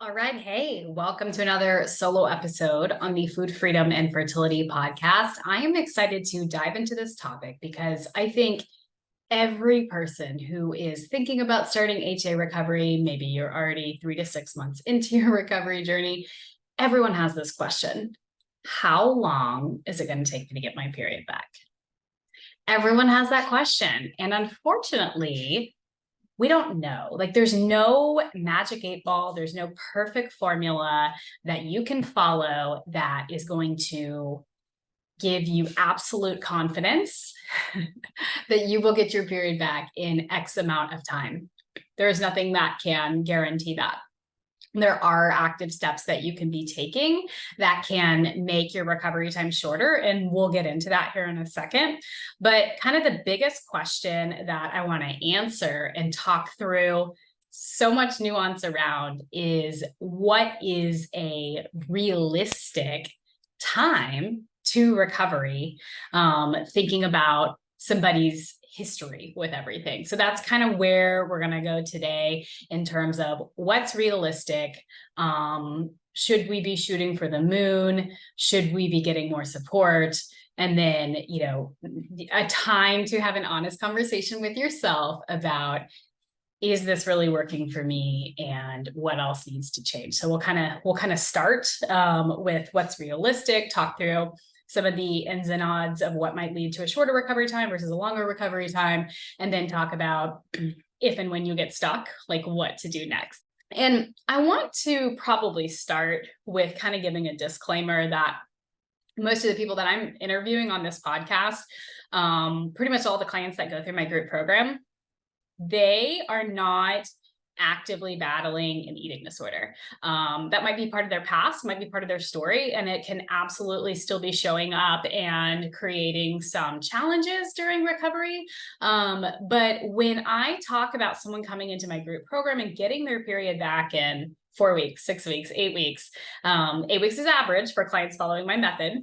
All right. Hey, welcome to another solo episode on the Food Freedom and Fertility podcast. I am excited to dive into this topic because I think every person who is thinking about starting HA recovery, maybe you're already 3 to 6 months into your recovery journey, everyone has this question. How long is it going to take me to get my period back? Everyone has that question. And unfortunately, we don't know. Like, there's no magic 8 ball. There's no perfect formula that you can follow that is going to give you absolute confidence that you will get your period back in X amount of time. There is nothing that can guarantee that. There are active steps that you can be taking that can make your recovery time shorter. And we'll get into that here in a second. But kind of the biggest question that I want to answer and talk through so much nuance around is, what is a realistic time to recovery? Thinking about somebody's history with everything. So that's kind of where we're going to go today in terms of what's realistic. Should we be shooting for the moon? Should we be getting more support? And then, a time to have an honest conversation with yourself about, is this really working for me, and what else needs to change? So we'll kind of start with what's realistic, talk through some of the ins and outs of what might lead to a shorter recovery time versus a longer recovery time, and then talk about if and when you get stuck, like what to do next. And I want to probably start with kind of giving a disclaimer that most of the people that I'm interviewing on this podcast, pretty much all the clients that go through my group program, they are not actively battling an eating disorder. That might be part of their past, might be part of their story, and it can absolutely still be showing up and creating some challenges during recovery. But when I talk about someone coming into my group program and getting their period back in 4 weeks, 6 weeks, 8 weeks, 8 weeks is average for clients following my method.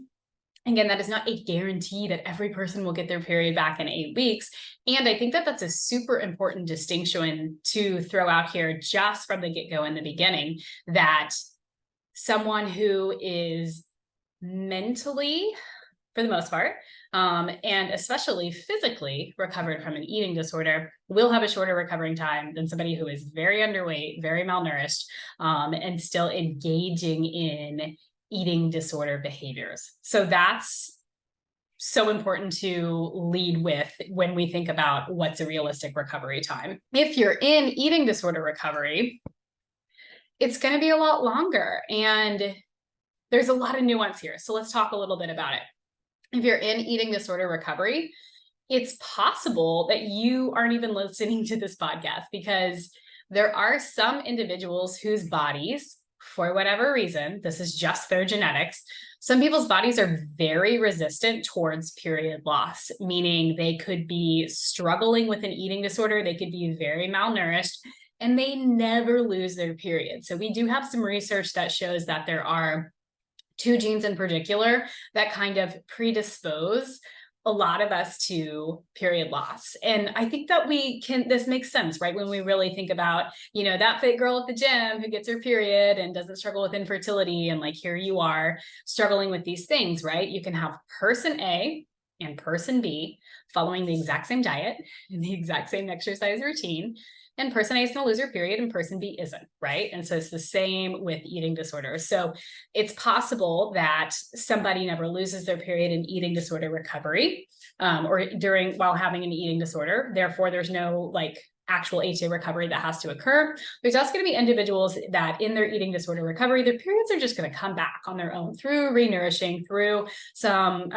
Again, that is not a guarantee that every person will get their period back in 8 weeks. And I think that that's a super important distinction to throw out here just from the get-go in the beginning, that someone who is mentally, for the most part, and especially physically recovered from an eating disorder will have a shorter recovering time than somebody who is very underweight, very malnourished, and still engaging in eating disorder behaviors. So that's so important to lead with when we think about what's a realistic recovery time. If you're in eating disorder recovery, it's going to be a lot longer, and there's a lot of nuance here. So let's talk a little bit about it. If you're in eating disorder recovery, it's possible that you aren't even listening to this podcast, because there are some individuals whose bodies, for whatever reason, this is just their genetics, some people's bodies are very resistant towards period loss, meaning they could be struggling with an eating disorder, they could be very malnourished, and they never lose their period. So we do have some research that shows that there are 2 genes in particular that kind of predispose a lot of us to period loss. And I think that this makes sense, right? When we really think about, that fit girl at the gym who gets her period and doesn't struggle with infertility. And like, here you are struggling with these things, right? You can have person A and person B following the exact same diet and the exact same exercise routine, and person A is going to lose her period and person B isn't, right? And so it's the same with eating disorders. So it's possible that somebody never loses their period in eating disorder recovery, or while having an eating disorder. Therefore, there's no actual HA recovery that has to occur. There's also going to be individuals that in their eating disorder recovery, their periods are just going to come back on their own through renourishing, through some,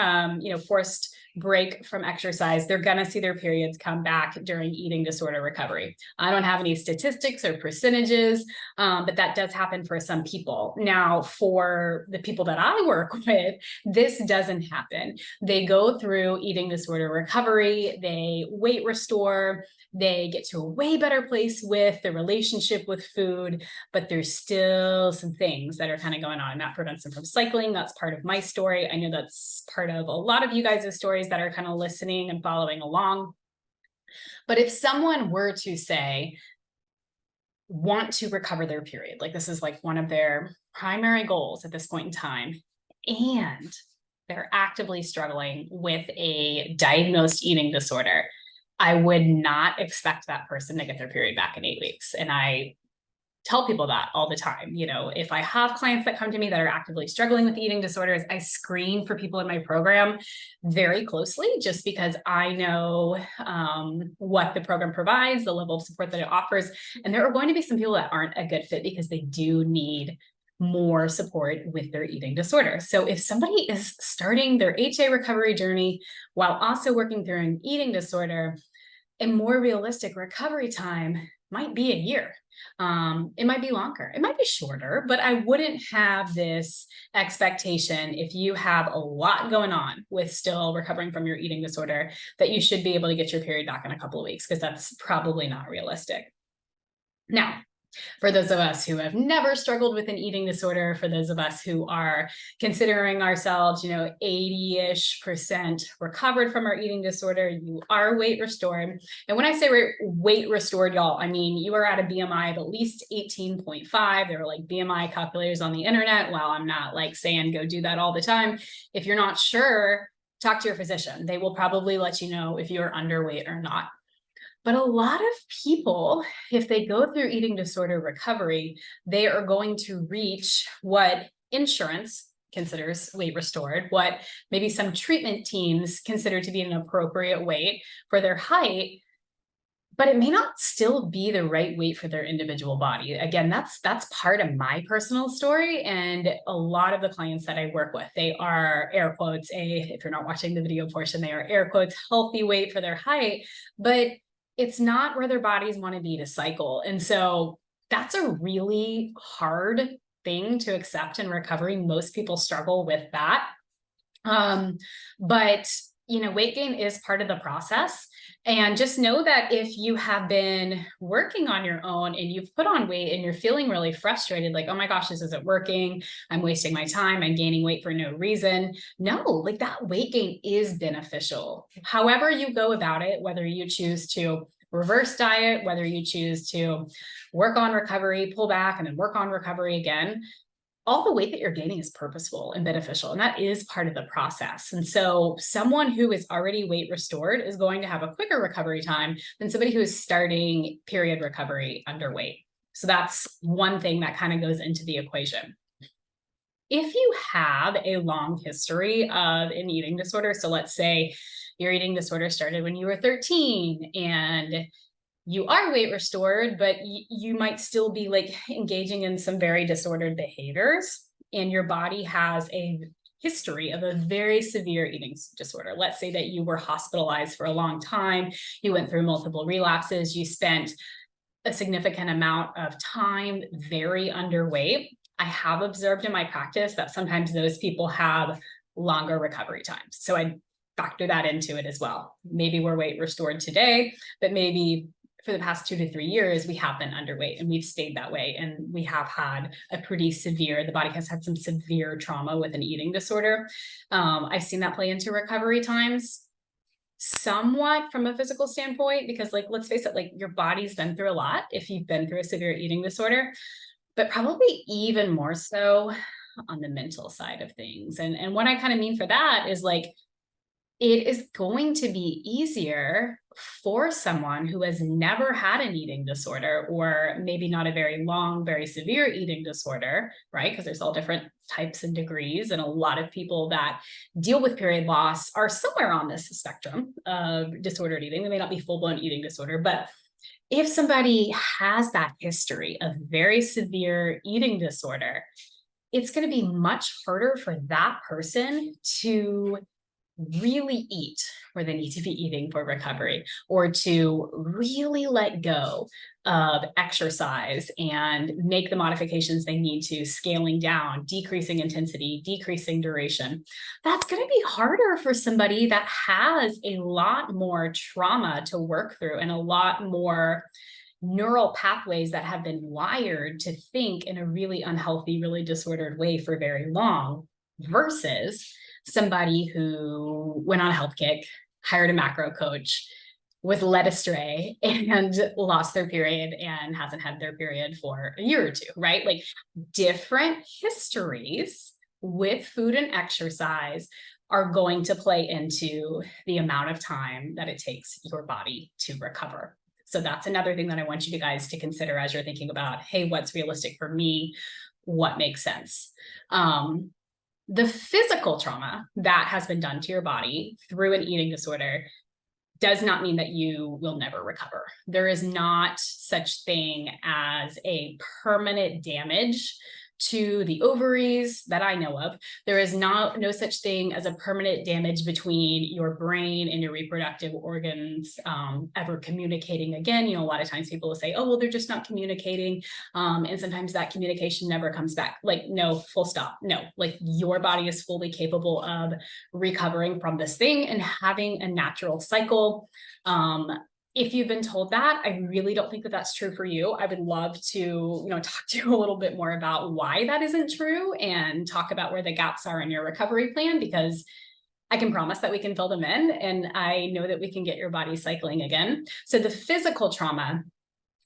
forced break from exercise. They're going to see their periods come back during eating disorder recovery. I don't have any statistics or percentages, but that does happen for some people. Now, for the people that I work with, this doesn't happen. They go through eating disorder recovery, they weight restore, they get to a way better place with the relationship with food, but there's still some things that are kind of going on, and that prevents them from cycling. That's part of my story. I know that's part of a lot of you guys' stories that are kind of listening and following along. But if someone were to say, want to recover their period. Like this is like one of their primary goals at this point in time. And they're actively struggling with a diagnosed eating disorder. I would not expect that person to get their period back in 8 weeks. And I tell people that all the time. You know, if I have clients that come to me that are actively struggling with eating disorders, I screen for people in my program very closely just because I know what the program provides, the level of support that it offers. And there are going to be some people that aren't a good fit because they do need more support with their eating disorder. So if somebody is starting their HA recovery journey while also working through an eating disorder, a more realistic recovery time might be a year. It might be longer, it might be shorter, but I wouldn't have this expectation if you have a lot going on with still recovering from your eating disorder that you should be able to get your period back in a couple of weeks, because that's probably not realistic. Now, for those of us who have never struggled with an eating disorder, for those of us who are considering ourselves, 80-ish% recovered from our eating disorder, you are weight restored. And when I say weight restored, y'all, I mean, you are at a BMI of at least 18.5. There are like BMI calculators on the internet. While I'm not like saying go do that all the time, if you're not sure, talk to your physician. They will probably let you know if you're underweight or not. But a lot of people, if they go through eating disorder recovery, they are going to reach what insurance considers weight restored, what maybe some treatment teams consider to be an appropriate weight for their height, but it may not still be the right weight for their individual body. Again, that's part of my personal story. And a lot of the clients that I work with, they are air quotes, if you're not watching the video portion, they are air quotes, healthy weight for their height, but it's not where their bodies want to be to cycle. And so that's a really hard thing to accept in recovery. Most people struggle with that. But weight gain is part of the process. And just know that if you have been working on your own and you've put on weight and you're feeling really frustrated, like, oh my gosh, this isn't working, I'm wasting my time, I'm gaining weight for no reason. No, like that weight gain is beneficial. However you go about it, whether you choose to reverse diet, whether you choose to work on recovery, pull back, and then work on recovery again, all the weight that you're gaining is purposeful and beneficial, and that is part of the process. And so someone who is already weight restored is going to have a quicker recovery time than somebody who is starting period recovery underweight. So that's one thing that kind of goes into the equation. If you have a long history of an eating disorder, so let's say your eating disorder started when you were 13 and you are weight restored, but you might still be like engaging in some very disordered behaviors, and your body has a history of a very severe eating disorder. Let's say that you were hospitalized for a long time, you went through multiple relapses, you spent a significant amount of time very underweight. I have observed in my practice that sometimes those people have longer recovery times. So I factor that into it as well. Maybe we're weight restored today, but maybe for the past 2 to 3 years, we have been underweight and we've stayed that way. And we have had the body has had some severe trauma with an eating disorder. I've seen that play into recovery times somewhat from a physical standpoint, because let's face it, your body's been through a lot if you've been through a severe eating disorder, but probably even more so on the mental side of things. And what I kind of mean for that is it is going to be easier for someone who has never had an eating disorder, or maybe not a very long, very severe eating disorder, right? Because there's all different types and degrees. And a lot of people that deal with period loss are somewhere on this spectrum of disordered eating. They may not be full-blown eating disorder, but if somebody has that history of very severe eating disorder, it's going to be much harder for that person to really eat where they need to be eating for recovery, or to really let go of exercise and make the modifications they need to, scaling down, decreasing intensity, decreasing duration. That's going to be harder for somebody that has a lot more trauma to work through and a lot more neural pathways that have been wired to think in a really unhealthy, really disordered way for very long, versus somebody who went on a health kick, hired a macro coach, was led astray and lost their period and hasn't had their period for a year or two, right? Like different histories with food and exercise are going to play into the amount of time that it takes your body to recover. So that's another thing that I want you guys to consider as you're thinking about, hey, what's realistic for me? What makes sense? The physical trauma that has been done to your body through an eating disorder does not mean that you will never recover. There is not such thing as a permanent damage to the ovaries that I know of. There is no such thing as a permanent damage between your brain and your reproductive organs ever communicating again. You know, a lot of times people will say, oh, well, they're just not communicating. And sometimes that communication never comes back. Like, no, full stop. No, like your body is fully capable of recovering from this thing and having a natural cycle. If you've been told that, I really don't think that that's true for you. I would love to, talk to you a little bit more about why that isn't true and talk about where the gaps are in your recovery plan, because I can promise that we can fill them in. And I know that we can get your body cycling again. So the physical trauma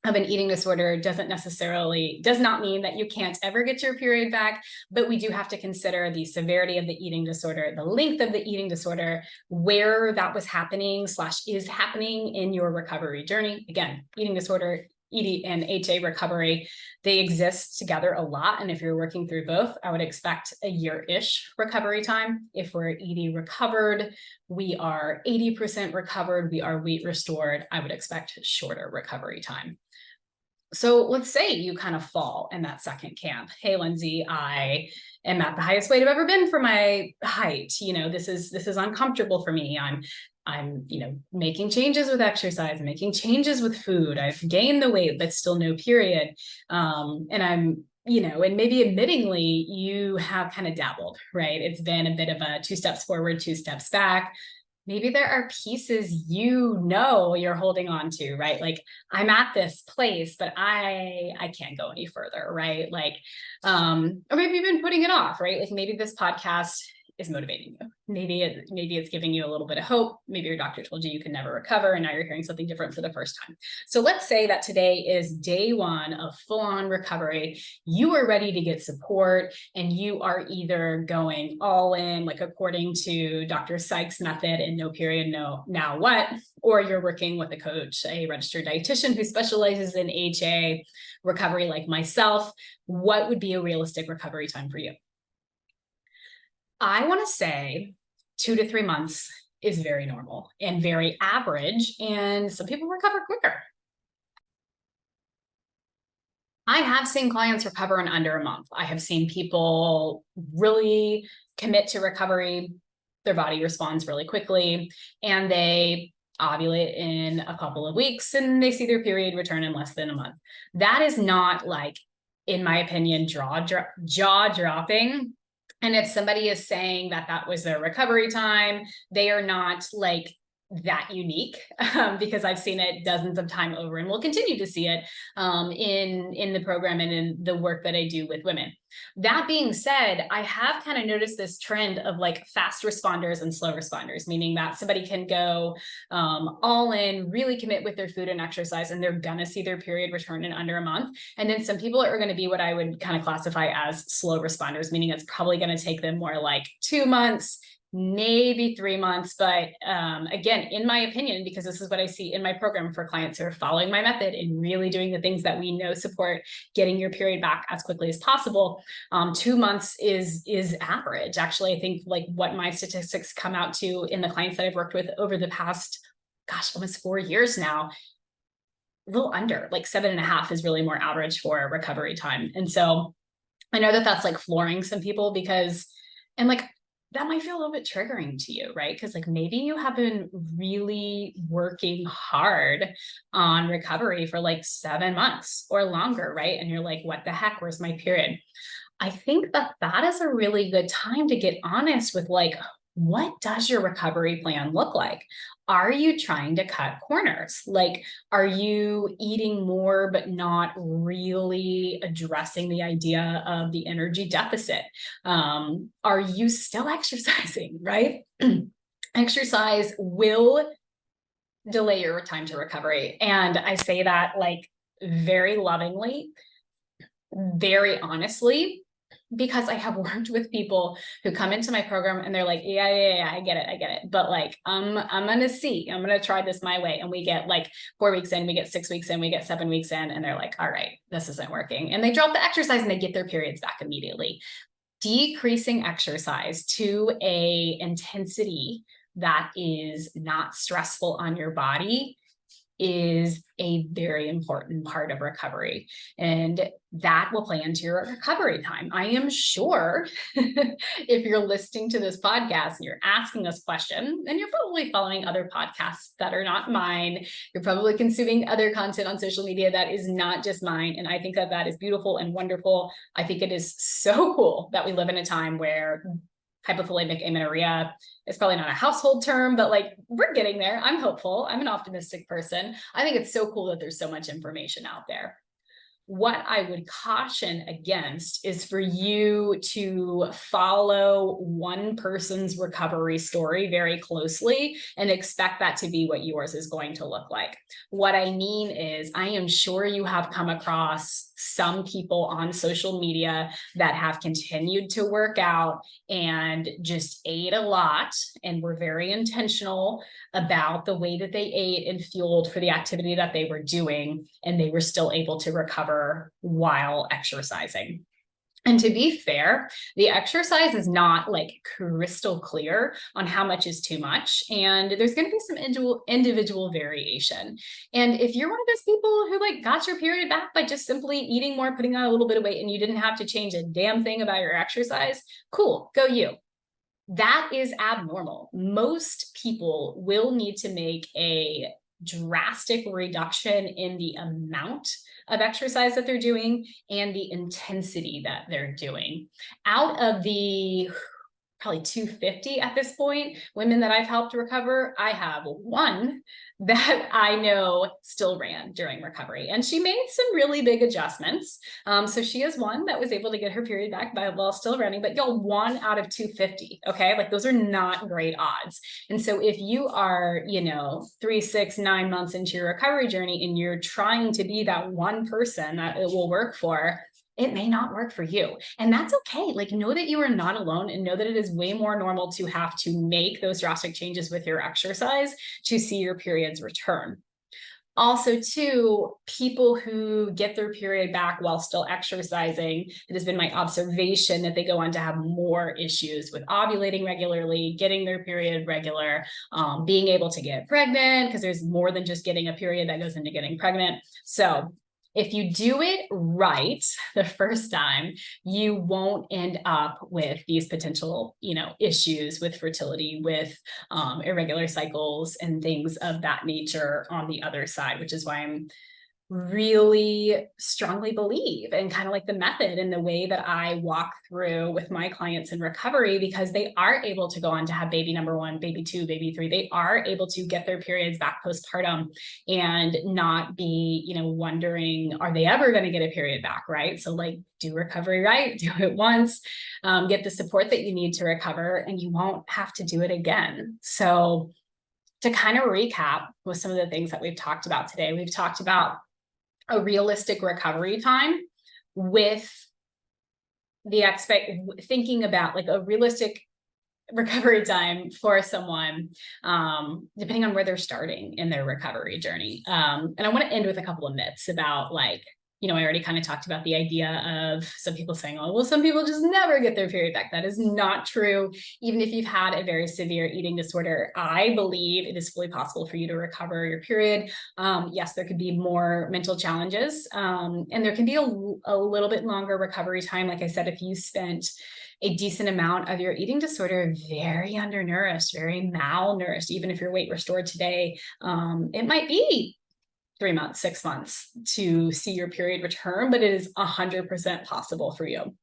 of an eating disorder does not mean that you can't ever get your period back, but we do have to consider the severity of the eating disorder, the length of the eating disorder, where that was happening / is happening in your recovery journey. Again, eating disorder, ED and HA recovery, they exist together a lot. And if you're working through both, I would expect a year-ish recovery time. If we're ED recovered, we are 80% recovered, we are weight restored, I would expect shorter recovery time. So let's say you kind of fall in that second camp. Hey, Lindsay, I am at the highest weight I've ever been for my height. This is uncomfortable for me. I'm making changes with exercise, making changes with food. I've gained the weight, but still no period. And I'm, and maybe admittingly, you have kind of dabbled, right? It's been a bit of a 2 steps forward, 2 steps back. Maybe there are pieces you're holding on to, right? Like, I'm at this place, but I can't go any further, right? Like, or maybe you've been putting it off, right? Like maybe this podcast is motivating you. Maybe it's giving you a little bit of hope. Maybe your doctor told you you can never recover, and now you're hearing something different for the first time. So let's say that today is day 1 of full-on recovery. You are ready to get support, and you are either going all in, like according to Dr. Sykes' method, and no period, no, now what? Or you're working with a coach, a registered dietitian who specializes in HA recovery like myself. What would be a realistic recovery time for you? I want to say 2 to 3 months is very normal and very average, and some people recover quicker. I have seen clients recover in under a month. I have seen people really commit to recovery. Their body responds really quickly, and they ovulate in a couple of weeks, and they see their period return in less than a month. That is not, like, in my opinion, jaw-dropping. And if somebody is saying that that was their recovery time, they are not like that unique, because I've seen it dozens of times over, and will continue to see it in the program and in the work that I do with women. That being said, I have kind of noticed this trend of like fast responders and slow responders, meaning that somebody can go all in, really commit with their food and exercise, and they're gonna see their period return in under a month. And then some people are going to be what I would kind of classify as slow responders, meaning it's probably going to take them more like 2 months, maybe 3 months. But again, in my opinion, because this is what I see in my program for clients who are following my method and really doing the things that we know support getting your period back as quickly as possible, 2 months is average. Actually, I think like what my statistics come out to in the clients that I've worked with over the past, almost 4 years now, a little under, like 7.5 is really more average for recovery time. And so I know that that's like flooring some people, because, and like, that might feel a little bit triggering to you, right? Because like maybe you have been really working hard on recovery for like 7 months or longer, right? And you're like, what the heck, where's my period? I think that that is a really good time to get honest with like, what does your recovery plan look like? Are you trying to cut corners? Like, are you eating more, but not really addressing the idea of the energy deficit? Are you still exercising, right? Exercise will delay your time to recovery. And I say that like very lovingly, very honestly, because I have worked with people who come into my program and they're like, yeah, I get it. But like, I'm going to try this my way. And we get like 4 weeks in, we get 6 weeks in, we get 7 weeks in, and they're like, all right, this isn't working. And they drop the exercise and they get their periods back immediately. Decreasing exercise to a intensity that is not stressful on your body is a very important part of recovery. And that will play into your recovery time. I am sure if you're listening to this podcast and you're asking us questions, and you're probably following other podcasts that are not mine, you're probably consuming other content on social media that is not just mine. And I think that that is beautiful and wonderful. I think it is so cool that we live in a time where hypothalamic amenorrhea is probably not a household term, but like we're getting there. I'm hopeful. I'm an optimistic person. I think it's so cool that there's so much information out there. What I would caution against is for you to follow one person's recovery story very closely and expect that to be what yours is going to look like. What I mean is, I am sure you have come across some people on social media that have continued to work out and just ate a lot and were very intentional about the way that they ate and fueled for the activity that they were doing, and they were still able to recover while exercising. And to be fair, the exercise is not like crystal clear on how much is too much. And there's going to be some individual variation. And if you're one of those people who like got your period back by just simply eating more, putting on a little bit of weight, and you didn't have to change a damn thing about your exercise, cool, go you. That is abnormal. Most people will need to make a drastic reduction in the amount of exercise that they're doing and the intensity that they're doing. Out of the probably 250 at this point, women that I've helped recover, I have one that I know still ran during recovery, and she made some really big adjustments. So she is one that was able to get her period back while still running, but y'all, 1 out of 250, okay? Like those are not great odds. And so if you are, 3, 6, 9 months into your recovery journey and you're trying to be that one person that it will work for, it may not work for you. And that's okay. Like, know that you are not alone, and know that it is way more normal to have to make those drastic changes with your exercise to see your periods return. Also, too, people who get their period back while still exercising, it has been my observation that they go on to have more issues with ovulating regularly, getting their period regular, being able to get pregnant, because there's more than just getting a period that goes into getting pregnant. So if you do it right the first time, you won't end up with these potential, issues with fertility, with irregular cycles and things of that nature on the other side, which is why I'm really strongly believe in kind of like the method and the way that I walk through with my clients in recovery, because they are able to go on to have baby number 1, baby 2, baby 3. They are able to get their periods back postpartum and not be, wondering, are they ever going to get a period back? Right. So like, do recovery right, do it once, get the support that you need to recover, and you won't have to do it again. So to kind of recap with some of the things that we've talked about today, we've talked about a realistic recovery time with the thinking about like a realistic recovery time for someone, depending on where they're starting in their recovery journey. And I want to end with a couple of myths about like, I already kind of talked about the idea of some people saying, oh, well, some people just never get their period back. That is not true. Even if you've had a very severe eating disorder, I believe it is fully possible for you to recover your period. Yes, there could be more mental challenges, and there can be a little bit longer recovery time. Like I said, if you spent a decent amount of your eating disorder very undernourished, very malnourished, even if your weight restored today, it might be 3 months, 6 months to see your period return, but it is 100% possible for you.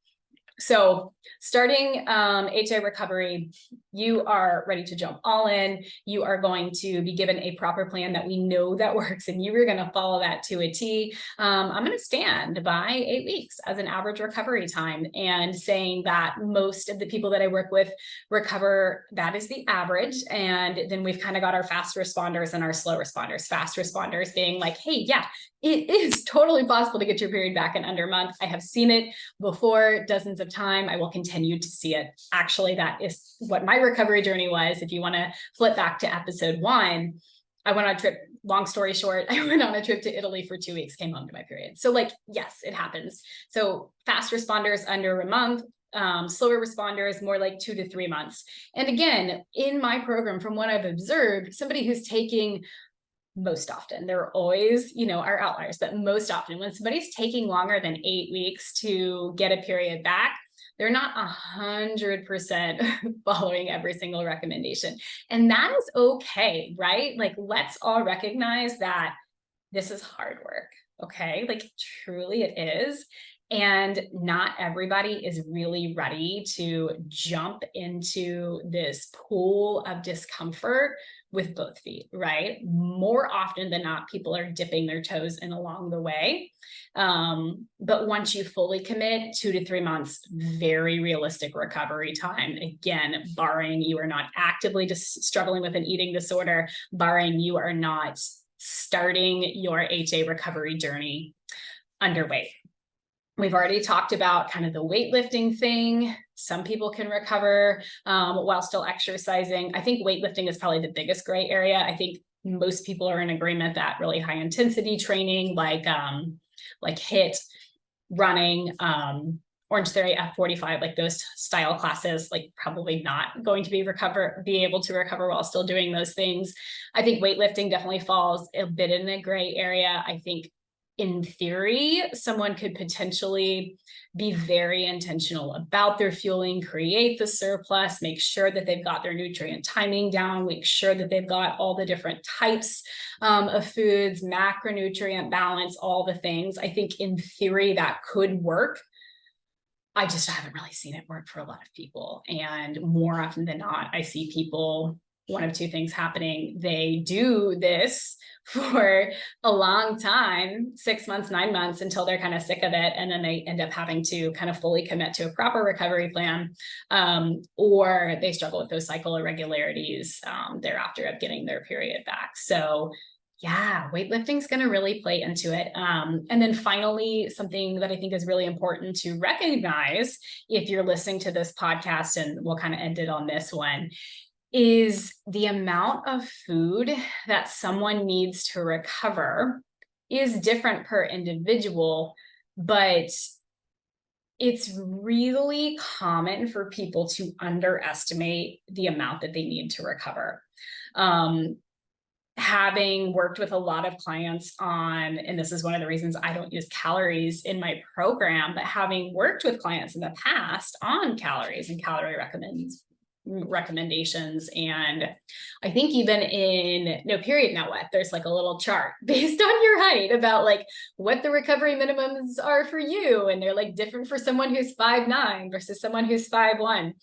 So starting HA recovery, you are ready to jump all in. You are going to be given a proper plan that we know that works, and you are going to follow that to a T. I'm going to stand by 8 weeks as an average recovery time, and saying that most of the people that I work with recover, that is the average. And then we've kind of got our fast responders and our slow responders. Fast responders being like, hey, yeah, it is totally possible to get your period back in under a month. I have seen it before dozens of times. I will continue to see it. Actually, that is what my recovery journey was. If you want to flip back to episode 1, I went on a trip, long story short, I went on a trip to Italy for 2 weeks, came home to my period. So like, yes, it happens. So fast responders under a month, slower responders more like 2 to 3 months. And again, in my program, from what I've observed, somebody who's taking, most often, there are always, are outliers, but most often when somebody's taking longer than 8 weeks to get a period back, they're not 100% following every single recommendation. And that is okay, right? Like, let's all recognize that this is hard work. Okay. Like, truly it is. And not everybody is really ready to jump into this pool of discomfort with both feet, right? More often than not, people are dipping their toes in along the way. But once you fully commit, 2 to 3 months, very realistic recovery time. Again, barring you are not actively just struggling with an eating disorder, barring you are not starting your HA recovery journey underweight. We've already talked about kind of the weightlifting thing. Some people can recover while still exercising. I think weightlifting is probably the biggest gray area. I think most people are in agreement that really high intensity training, like HIIT, running, Orange Theory, F45, like those style classes, like probably not going to be able to recover while still doing those things. I think weightlifting definitely falls a bit in the gray area. I think in theory, someone could potentially be very intentional about their fueling, create the surplus, make sure that they've got their nutrient timing down, make sure that they've got all the different types of foods, macronutrient balance, all the things. I think in theory that could work. I just haven't really seen it work for a lot of people. And more often than not, I see people, one of two things happening. They do this for a long time, 6 months, 9 months, until they're kind of sick of it. And then they end up having to kind of fully commit to a proper recovery plan, or they struggle with those cycle irregularities thereafter of getting their period back. So yeah, weightlifting is going to really play into it. And then finally, something that I think is really important to recognize if you're listening to this podcast, and we'll kind of end it on this one, is the amount of food that someone needs to recover is different per individual, but it's really common for people to underestimate the amount that they need to recover. Having worked with a lot of clients on, and this is one of the reasons I don't use calories in my program, but having worked with clients in the past on calories and calorie recommendations. And I think even in No Period Now What, there's like a little chart based on your height about like what the recovery minimums are for you. And they're like different for someone who's 5'9" versus someone who's 5'1".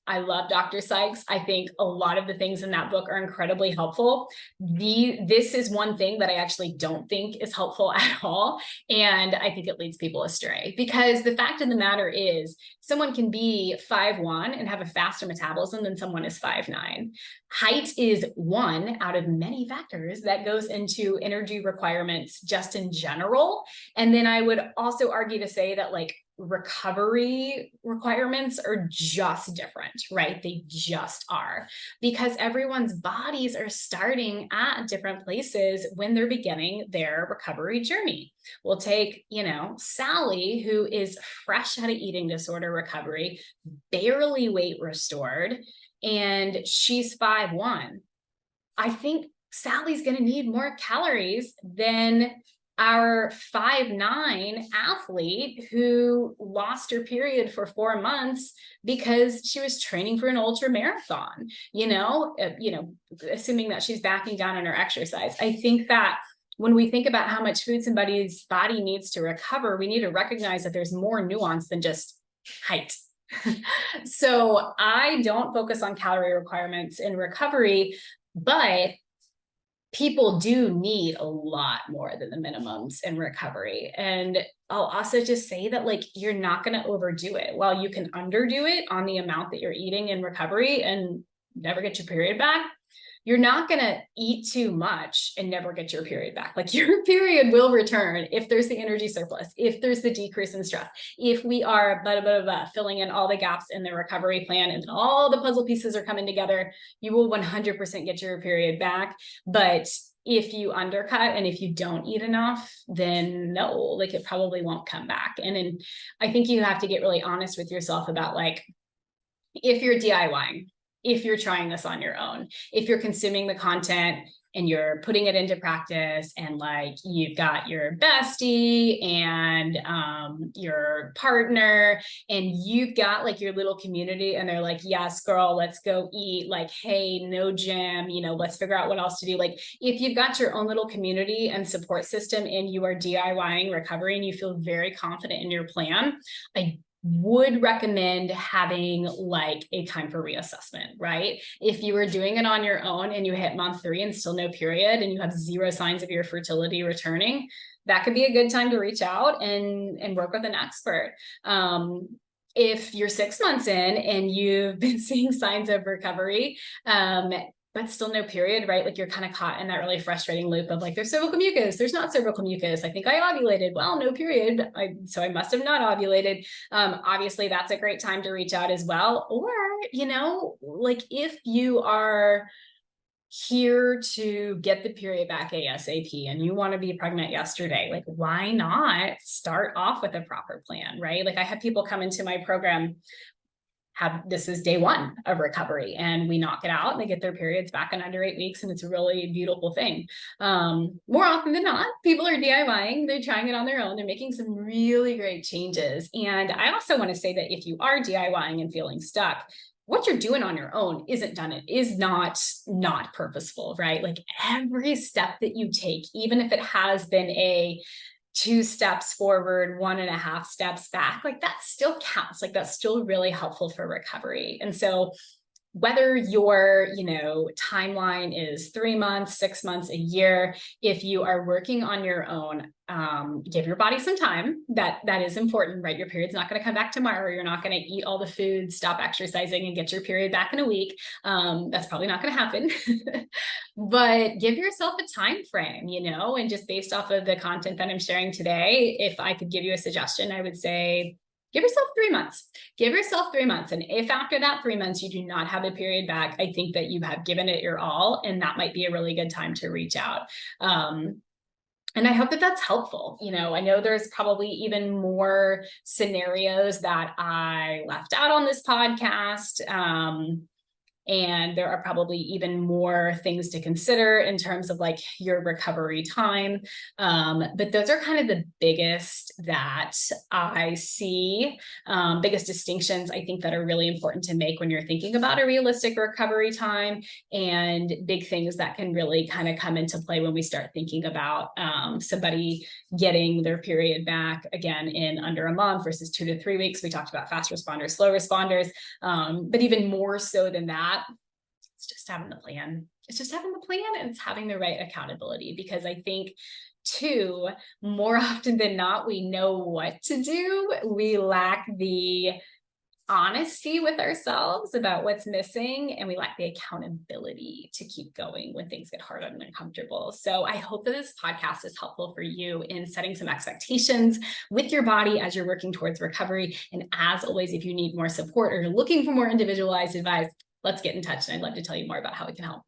I love Dr. Sykes. I think a lot of the things in that book are incredibly helpful. This is one thing that I actually don't think is helpful at all. And I think it leads people astray, because the fact of the matter is someone can be 5'1" and have a faster metabolism than someone is 5'9". Height is one out of many factors that goes into energy requirements just in general. And then I would also argue to say that like recovery requirements are just different, right? They just are, because everyone's bodies are starting at different places when they're beginning their recovery journey. We'll take, Sally, who is fresh out of eating disorder recovery, barely weight restored, and she's 5'1". I think Sally's going to need more calories than our 5'9" athlete who lost her period for 4 months because she was training for an ultra marathon, assuming that she's backing down on her exercise. I think that when we think about how much food somebody's body needs to recover, we need to recognize that there's more nuance than just height. So I don't focus on calorie requirements in recovery, but people do need a lot more than the minimums in recovery. And I'll also just say that, like, you're not going to overdo it. While you can underdo it on the amount that you're eating in recovery and never get your period back, you're not going to eat too much and never get your period back. Like, your period will return if there's the energy surplus, if there's the decrease in stress, if we are filling in all the gaps in the recovery plan and all the puzzle pieces are coming together, you will 100% get your period back. But if you undercut and if you don't eat enough, then no, like, it probably won't come back. And then I think you have to get really honest with yourself about, like, if you're DIYing, if you're trying this on your own, if you're consuming the content and you're putting it into practice, and like, you've got your bestie and your partner, and you've got like your little community, and they're like, yes, girl, let's go eat. Like, hey, no gym, let's figure out what else to do. Like, if you've got your own little community and support system and you are DIYing recovery and you feel very confident in your plan, I would recommend having like a time for reassessment, right? If you were doing it on your own and you hit month 3 and still no period and you have 0 signs of your fertility returning, that could be a good time to reach out and work with an expert. If you're 6 months in and you've been seeing signs of recovery, but still no period, right? Like, you're kind of caught in that really frustrating loop of like, there's cervical mucus, there's not cervical mucus. I think I ovulated. Well, no period. So I must have not ovulated. Obviously that's a great time to reach out as well. Or, like, if you are here to get the period back ASAP and you want to be pregnant yesterday, like, why not start off with a proper plan, right? Like, I have people come into my program, this is day 1 of recovery, and we knock it out and they get their periods back in under 8 weeks. And it's a really beautiful thing. More often than not, people are DIYing, they're trying it on their own, they're making some really great changes. And I also want to say that if you are DIYing and feeling stuck, what you're doing on your own isn't done. It is not purposeful, right? Like, every step that you take, even if it has been a 2 steps forward, 1.5 steps back, like, that still counts. Like, that's still really helpful for recovery. And so whether your, timeline is 3 months, 6 months, a year, if you are working on your own, give your body some time. That is important, right? Your period's not going to come back tomorrow. You're not going to eat all the food, stop exercising, and get your period back in a week. That's probably not going to happen. But give yourself a time frame, and just based off of the content that I'm sharing today, if I could give you a suggestion, I would say, give yourself 3 months. Give yourself 3 months. And if after that 3 months you do not have a period back, I think that you have given it your all, and that might be a really good time to reach out. And I hope that that's helpful. I know there's probably even more scenarios that I left out on this podcast. And there are probably even more things to consider in terms of like your recovery time. But those are kind of the biggest that I see, biggest distinctions I think that are really important to make when you're thinking about a realistic recovery time, and big things that can really kind of come into play when we start thinking about somebody getting their period back again in under a month versus 2 to 3 weeks. We talked about fast responders, slow responders, but even more so than that, it's just having the plan. It's just having the plan, and it's having the right accountability, because I think too, more often than not, we know what to do. We lack the honesty with ourselves about what's missing, and we lack the accountability to keep going when things get hard and uncomfortable. So I hope that this podcast is helpful for you in setting some expectations with your body as you're working towards recovery. And as always, if you need more support or you're looking for more individualized advice, let's get in touch, and I'd love to tell you more about how we can help.